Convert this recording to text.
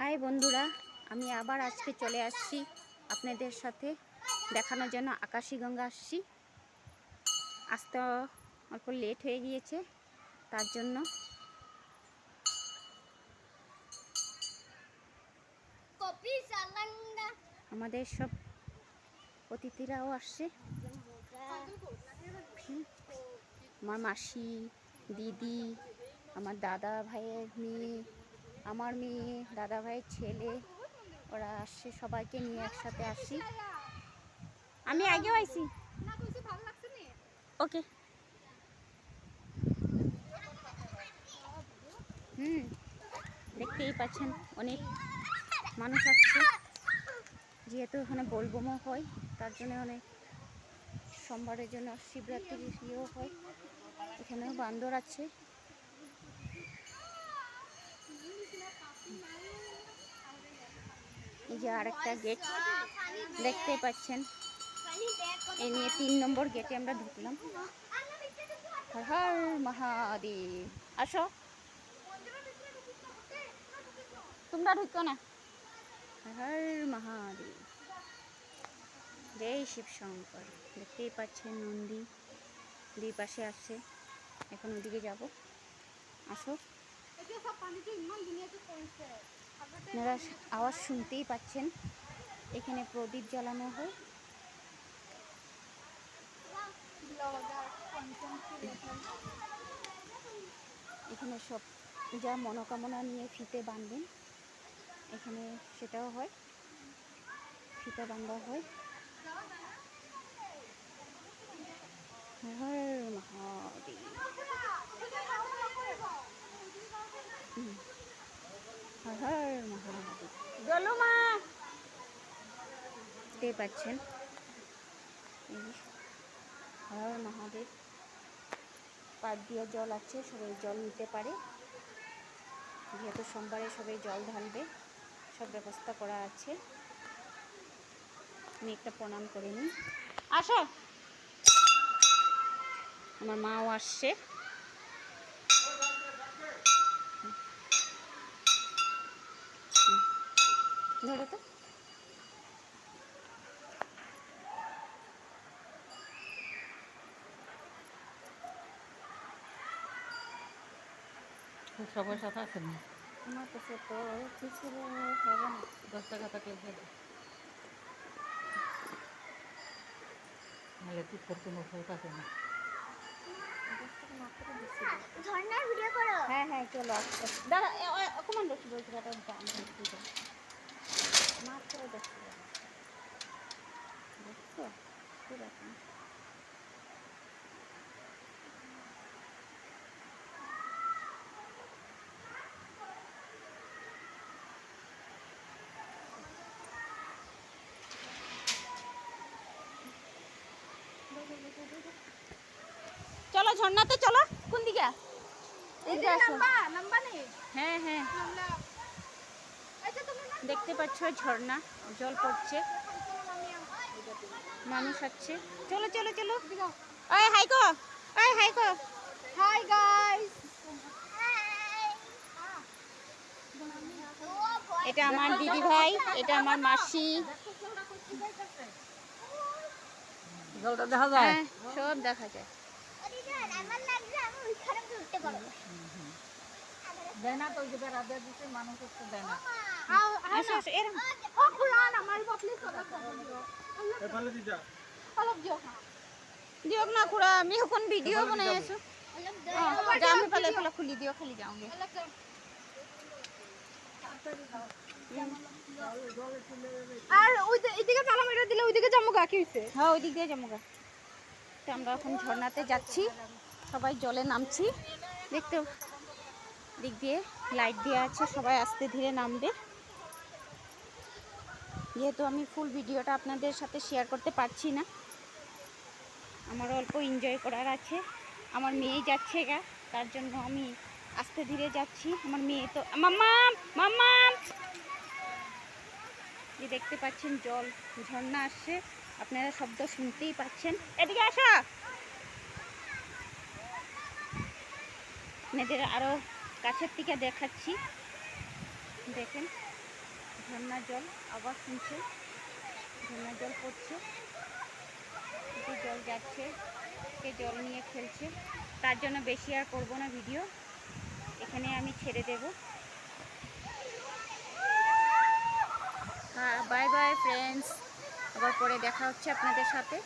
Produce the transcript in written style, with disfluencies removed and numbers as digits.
High বন্ধুরা, আমি আবার আজকে চলে আসছি আপনাদের সাথে দেখানোর জন্য। আকাশীগঙ্গা আসছি, আসতে অল্প লেট হয়ে গিয়েছে, তার জন্য আমাদের সব অতিথিরাও আসছে। আমার মাসি, দিদি, আমার দাদা ভাইয়ের মেয়ে, আমার মেয়ে, দাদা ভাইয়ের ছেলে, ওরা আসছে। সবাইকে নিয়ে একসাথে আসি। আমি আগেও আইছি। ওকে। দেখতেই পাচ্ছেন অনেক মানুষ আসছে, যেহেতু ওখানে বোলবমও হয়, তার জন্য অনেক সোমবারের জন্য শিবরাত্রির ইয়েও হয়। এখানেও বান্দর আছে। এই যে আরেকটা গেট দেখতে পাচ্ছেন, এই নিয়ে 3 নম্বর গেটে আমরা ঢুকলাম। হর হর মহাদেব। আসো, তোমরা ঢুকো না। হর হর মহাদেব, জয় শিব শঙ্কর। দেখতেই পাচ্ছেন নন্দী দুই পাশে আসছে। এখন ওদিকে যাব, আসো। আপনারা আওয়াজ শুনতেই পাচ্ছেন, এখানে প্রদীপ জ্বালানো হয়। এখানে সব যা মনোকামনা নিয়ে ফিতে বাঁধবেন, এখানে সেটাও হয়, ফিতে বাঁধা হয়। হর মহাদেব। হর হর মহাদেব। চলো মা, দেখতে পাচ্ছেন হর মহাদেব। পাট দিয়ে জল আছে, সবাই জল নিতে পারে, যেহেতু সোমবারে সবাই জল ঢালবে, সব ব্যবস্থা করা আছে। আমি একটা প্রণাম করে নিই। আসো, আমার মাও আসছে। ধরো তো। সবার সাথে আছে না? আমার কাছে তো কিছু হবে না। 10 টাকা থাকলে নাহলে তুই তোর কোনো ফোট আছে না। ঝর্ণার ভিডিও করো। হ্যাঁ হ্যাঁ, চলো আসতে দাঁড়া। কমান দেখি বলছি, দাঁড়া দাম মাত্র 10 টাকা। দেখছো কিরকম? চলো ঝর্ণাতে চলো। কোন দিকে? হ্যাঁ হ্যাঁ, দেখতে পাচ্ছ ঝর্ণা, জল পড়ছে, মানুষ আছে। চলো চলো চলো। ওই হাই গো, ওই হাই গো। Hi guys. এটা আমার দিদি ভাই, এটা আমার মাসি। জলটা দেখা যায়? হ্যাঁ, সব দেখা যায়। দেয় না তো, ওই যে বেড়া দিয়ে দিচ্ছে, মানুষ একটু দেয় না। আসো আসো, এরম দিও না খুড়া, আমি এখন ভিডিও বানাই আছো। যা আমি পালে পালে খুলি দিও, খালি যাওগে। আর ওই এদিকে তালা মেরে দিলে ওইদিকে যাবো গা, কি হইছে? হ্যাঁ, ওই দিক দিয়ে যাবো গা। তো আমরা এখন ঝর্ণাতে যাচ্ছি, সবাই জলে নামছি। দেখতে দিক দিয়ে লাইট দেওয়া আছে, সবাই আস্তে ধীরে নামবে। যেহেতু আমি ফুল ভিডিওটা আপনাদের সাথে শেয়ার করতে পারছি না, আমার অল্প এনজয় করার আছে। আমার মেয়ে যাচ্ছে গা, তার জন্য আমি আস্তে ধীরে যাচ্ছি। আমার মেয়ে তো মাম্মা মাম্মা, যে দেখতে পাচ্ছেন জল ঝর্ণা আসছে, আপনারা শব্দ শুনতেই পাচ্ছেন। এদিকে আসো, আপনাদের আরো কাছের থেকে দেখাচ্ছি, দেখেন ঝর্ণার জল আবার শুনছে, ঝর্ণার জল পড়ছে, একটু জল যাচ্ছে, কে জল নিয়ে খেলছে। তার জন্য বেশি আর করব না ভিডিও, এখানে আমি ছেড়ে দেব। হ্যাঁ, বাই বাই ফ্রেন্ডস, আবার পরে দেখা হচ্ছে আপনাদের সাথে।